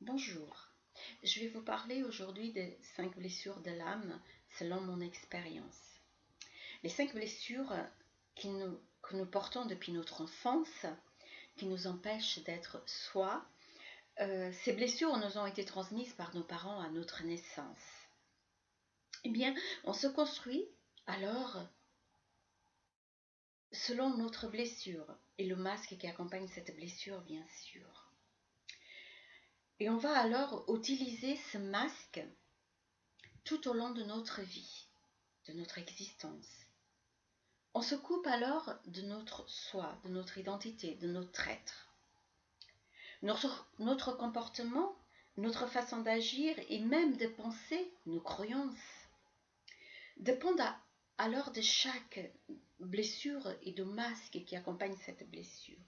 Bonjour, je vais vous parler aujourd'hui des 5 blessures de l'âme selon mon expérience. Les 5 blessures que nous portons depuis notre enfance, qui nous empêchent d'être soi, ces blessures nous ont été transmises par nos parents à notre naissance. Eh bien, on se construit alors selon notre blessure et le masque qui accompagne cette blessure, bien sûr. Et on va alors utiliser ce masque tout au long de notre vie, de notre existence. On se coupe alors de notre soi, de notre identité, de notre être. Notre comportement, notre façon d'agir et même de penser, nos croyances, dépendent alors de chaque blessure et de masque qui accompagne cette blessure.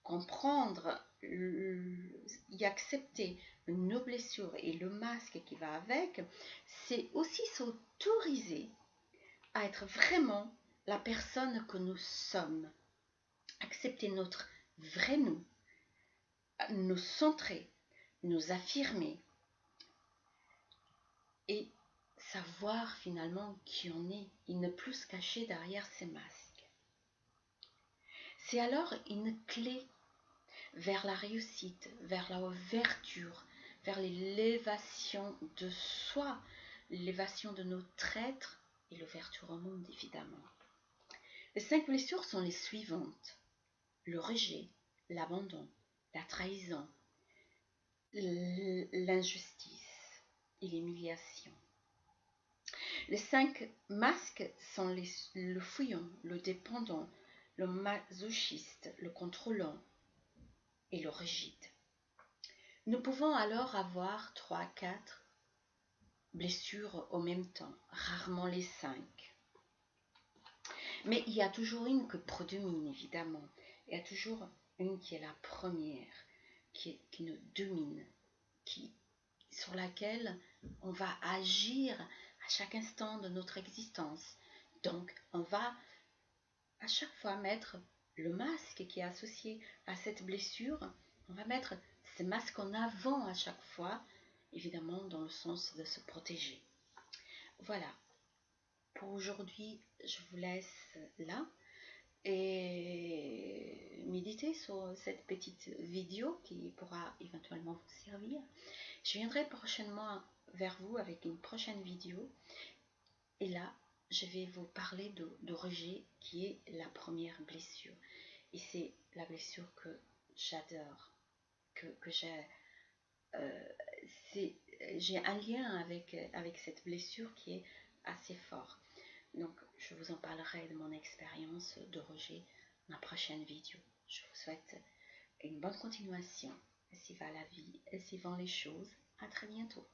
Comprendre et accepter nos blessures et le masque qui va avec, c'est aussi s'autoriser à être vraiment la personne que nous sommes. Accepter notre vrai nous, nous centrer, nous affirmer et savoir finalement qui on est et ne plus se cacher derrière ces masques. C'est alors une clé vers la réussite, vers la ouverture, vers l'élévation de soi, l'élévation de notre être et l'ouverture au monde évidemment. Les 5 blessures sont les suivantes: le rejet, l'abandon, la trahison, l'injustice et l'humiliation. Les 5 masques sont le fouillant, le dépendant, le masochiste, le contrôlant et le rigide. Nous pouvons alors avoir 3, 4 blessures au même temps, rarement les 5. Mais il y a toujours une que prédomine évidemment. Il y a toujours une qui est la première, qui nous domine, sur laquelle on va agir à chaque instant de notre existence. Donc, on va à chaque fois mettre le masque qui est associé à cette blessure. On va mettre ce masque en avant à chaque fois, évidemment dans le sens de se protéger. Voilà, pour aujourd'hui, je vous laisse là et méditer sur cette petite vidéo qui pourra éventuellement vous servir. Je viendrai prochainement vers vous avec une prochaine vidéo et là, je vais vous parler de rejet qui est la première blessure. Et c'est la blessure que j'adore, que j'ai un lien avec cette blessure qui est assez fort. Donc, je vous en parlerai de mon expérience de rejet dans la prochaine vidéo. Je vous souhaite une bonne continuation. Ainsi va la vie, ainsi vont les choses. À très bientôt.